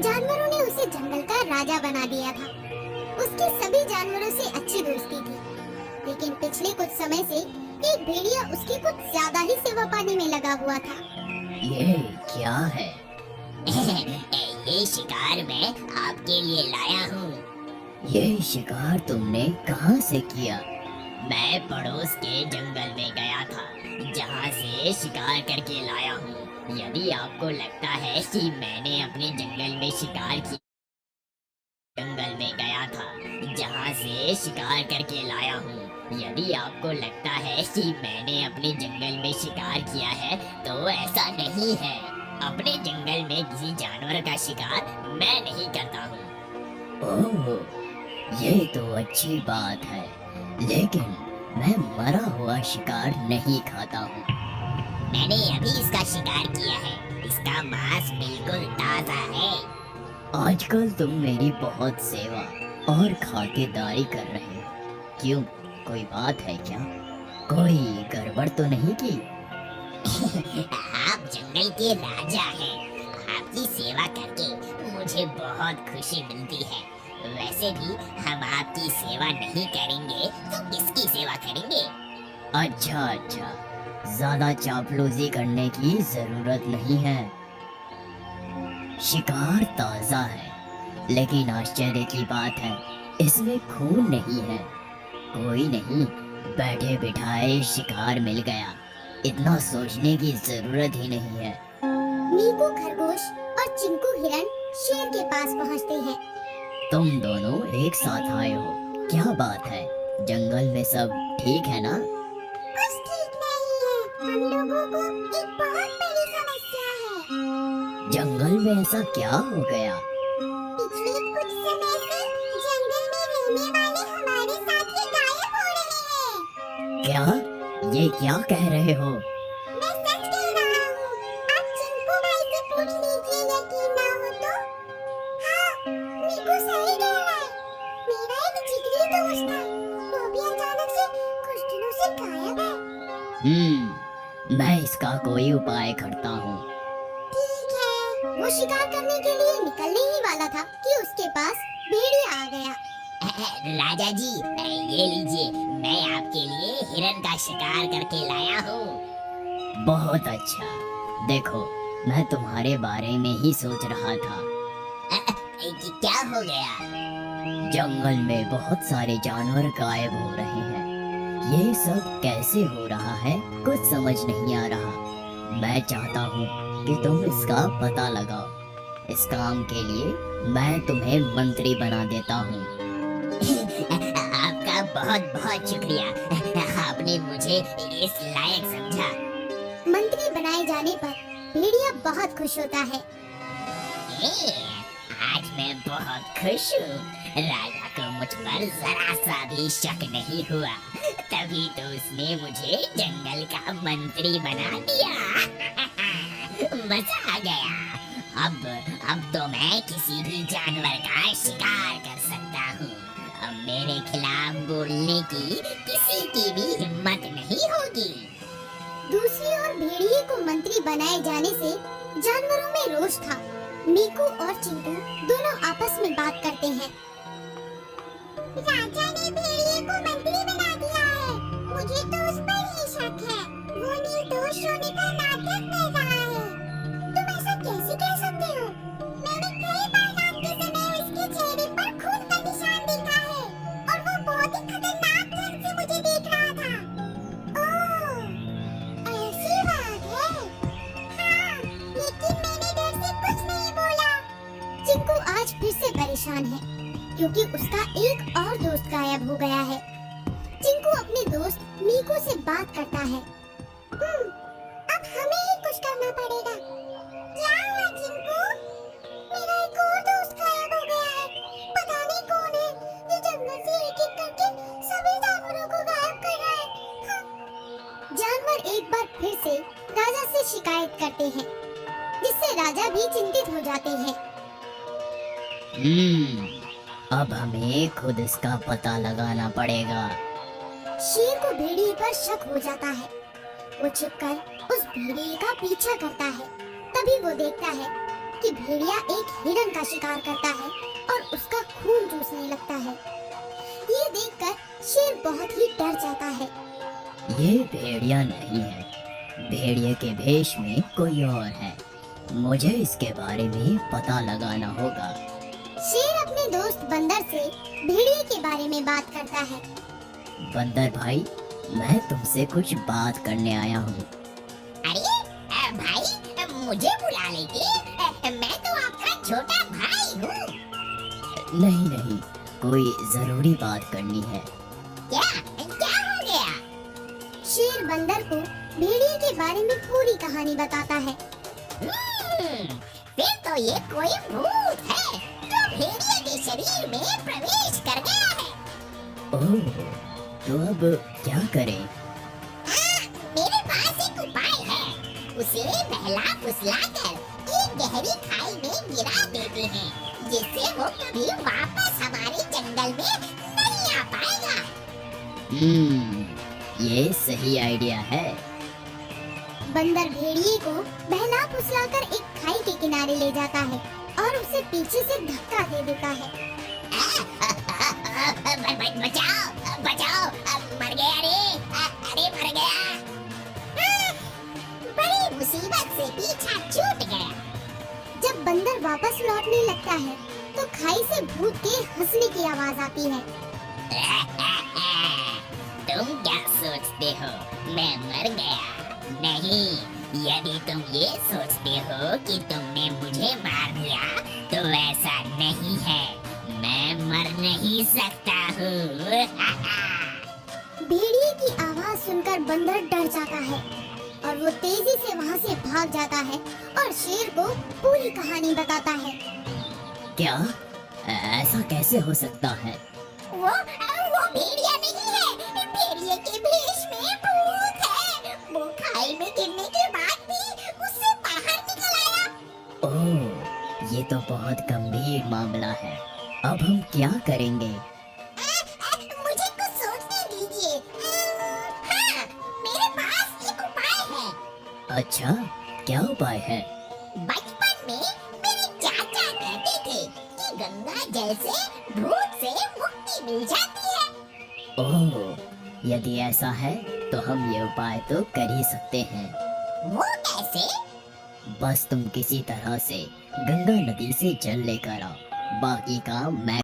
जानवरों ने उसे जंगल का राजा बना दिया था। उसकी सभी जानवरों से अच्छी दोस्ती थी, लेकिन पिछले कुछ समय से एक भेड़िया उसकी कुछ ज्यादा ही सेवा पानी में लगा हुआ था। ये क्या है? ये शिकार मैं आपके लिए लाया हूँ। ये शिकार तुमने कहाँ से किया? मैं पड़ोस के जंगल में गया था, जहाँ से शिकार करके लाया हूँ। यदि आपको लगता है कि मैंने अपने जंगल में शिकार किया, जंगल में गया था जहाँ से शिकार करके लाया हूँ। यदि आपको लगता है कि मैंने अपने जंगल में शिकार किया है, तो ऐसा नहीं है। अपने जंगल में किसी जानवर का शिकार मैं नहीं करता हूँ। ओह, ये तो अच्छी बात है, लेकिन मैं मरा हुआ शिकार नहीं खाता हूँ। मैंने अभी इसका शिकार किया है। इसका मांस बिल्कुल ताजा है। आजकल तुम मेरी बहुत सेवा और खातिरदारी कर रहे हो। क्यों, कोई बात है क्या? कोई गड़बड़ तो नहीं की? आप जंगल के राजा हैं। आपकी सेवा करके मुझे बहुत खुशी मिलती है। वैसे भी हम आपकी सेवा नहीं करेंगे तो किसकी सेवा करेंगे? अच्छा अच्छा, ज्यादा चापलूसी करने की जरूरत नहीं है। शिकार ताजा है, लेकिन आश्चर्य की बात है, इसमें खून नहीं है। कोई नहीं, बैठे बिठाए शिकार मिल गया। इतना सोचने की जरूरत ही नहीं है। मीकू खरगोश और चिंकू हिरन शेर के पास पहुंचते हैं। तुम दोनों एक साथ आए हो, क्या बात है? जंगल में सब ठीक है ना? कुछ ठीक नहीं है। हम लोगों को एक बहुत बड़ी समस्या है। जंगल में ऐसा क्या हो गया? पिछले कुछ समय से जंगल में रहने वाले हमारे साथी गायब हो रहे हैं। क्या? ये क्या कह रहे हो? मैं सच कह रहा हूँ। आप चिंकू भाई से पूछ लीजिए, यकीन ना हो तो। हाँ, मीकू सही कह रहा है। मेरा एक जिगरी दोस्त है, वो भी अचानक से कुछ दिनों से गायब है। मैं इसका कोई उपाय करता हूँ। ठीक है। वो शिकार करने के लिए निकलने ही वाला था कि उसके पास भेड़िया आ गया। राजा जी, ये लीजिए, मैं आपके लिए हिरन का शिकार करके लाया हूँ। बहुत अच्छा। देखो, मैं तुम्हारे बारे में ही सोच रहा था। क्या हो गया? जंगल में बहुत सारे जानवर गायब हो रहे हैं। ये सब कैसे हो रहा है, कुछ समझ नहीं आ रहा। मैं चाहता हूँ कि तुम इसका पता लगाओ। इस काम के लिए मैं तुम्हें मंत्री बना देता हूँ। आपका बहुत बहुत शुक्रिया। आपने मुझे इस लायक समझा। मंत्री बनाए जाने पर भेड़िया बहुत खुश होता है। आज मैं बहुत खुश हूँ। राजा को मुझ पर जरा सा भी शक नहीं हुआ, तभी तो उसने मुझे जंगल का मंत्री बना दिया। मजा आ गया। अब तो मैं किसी भी जानवर का शिकार कर सकता हूँ। अब मेरे खिलाफ बोलने की किसी की भी हिम्मत नहीं होगी। दूसरी ओर भेड़िए को मंत्री बनाए जाने से जानवरों में रोष था। मीकू और चिंकू दोनों आपस में बात करते हैं। राजा ने भेड़िए को मंत्री बना दिया है। मुझे तो उस पर ही शक है। वो निर्दोष होने का नाटक कर रहा है। तुम ऐसा कैसे कह सकते हो? मैंने कई बार रात के समय उसके चेहरे पर खून का निशान देखा है और वो बहुत ही खतरनाक ढंग से मुझे देख रहा था। ओह, ऐसी बात है। हाँ, लेकिन मैंने डर से कुछ नहीं बोला। चिंकू आज फिर से परेशान है, क्योंकि उसका एक और दोस्त गायब हो गया है। चिंकू अपने दोस्त मीकू से बात करता है। अब हमें ही कुछ करना पड़ेगा। क्या हुआ चिंकू? मेरा एक और दोस्त गायब हो गया है। पता नहीं कौन है, ये जंगल से एक-एक करके सभी जानवरों को गायब कर रहा है। हाँ। जानवर एक बार फिर से राजा से शिकायत करते हैं, जिससे राजा भी चिंतित हो जाते हैं। अब हमें खुद इसका पता लगाना पड़ेगा। शेर को भेड़िए पर शक हो जाता है। वो छिपकर उस भेड़िए का पीछा करता है। तभी वो देखता है कि भेड़िया एक हिरन का शिकार करता है और उसका खून चूसने लगता है। ये देखकर शेर बहुत ही डर जाता है। ये भेड़िया नहीं है, भेड़िए के भेष में कोई और है। मुझे इसके बारे में पता लगाना होगा। शेर अपने दोस्त बंदर से भेड़िए के बारे में बात करता है। बंदर भाई, मैं तुमसे कुछ बात करने आया हूँ। अरे भाई, मुझे बुला लेते, मैं तो आपका छोटा भाई हूँ। नहीं नहीं, कोई जरूरी बात करनी है। क्या क्या हो गया? शेर बंदर को भेड़िए के बारे में पूरी कहानी बताता है। फिर तो ये कोई भूत है जो भेड़िए के शरीर में प्रवेश कर गया है। ओह, तो अब क्या करें? मेरे पास एक उपाय है। उसे बहला फुसला कर एक गहरी खाई में गिरा देते हैं, जिससे वो कभी वापस हमारे जंगल में नहीं आ पाएगा। ये सही आइडिया है। बंदर भेड़िए को बहला फुसलाकर एक खाई के किनारे ले जाता है और उसे पीछे से धक्का दे देता है। बचाओ बचाओ, मर गया रे, अरे मर गया। बड़ी मुसीबत से पीछा छूट गया। जब बंदर वापस लौटने लगता है तो खाई से भूत के हंसने की आवाज आती है। तुम क्या सोचते हो मैं मर गया? नहीं, यदि तुम ये सोचते हो कि तुमने मुझे मार दिया तो ऐसा नहीं है। मैं मर नहीं सकता हूँ। भेड़िए की आवाज सुनकर बंदर डर जाता है और वो तेजी से वहाँ से भाग जाता है और शेर को पूरी कहानी बताता है। क्या ऐसा कैसे हो सकता है? वो भेड़िया नहीं है, भेड़िए के भेष में भूत है। वो खाई में गिरने के बाद भी उससे बाहर निकल आया। ओह, ये तो बहुत गंभीर मामला है। अब हम क्या करेंगे? मुझे कुछ सोचने दीजिए। हाँ, मेरे पास एक उपाय है। अच्छा, क्या उपाय है? बचपन में मेरे चाचा कहते थे कि गंगा जल से भूत से मुक्ति मिल जाती है। ओह, यदि ऐसा है तो हम ये उपाय तो कर ही सकते हैं। वो कैसे? बस तुम किसी तरह से गंगा नदी से जल लेकर आओ, बाकी काम मैं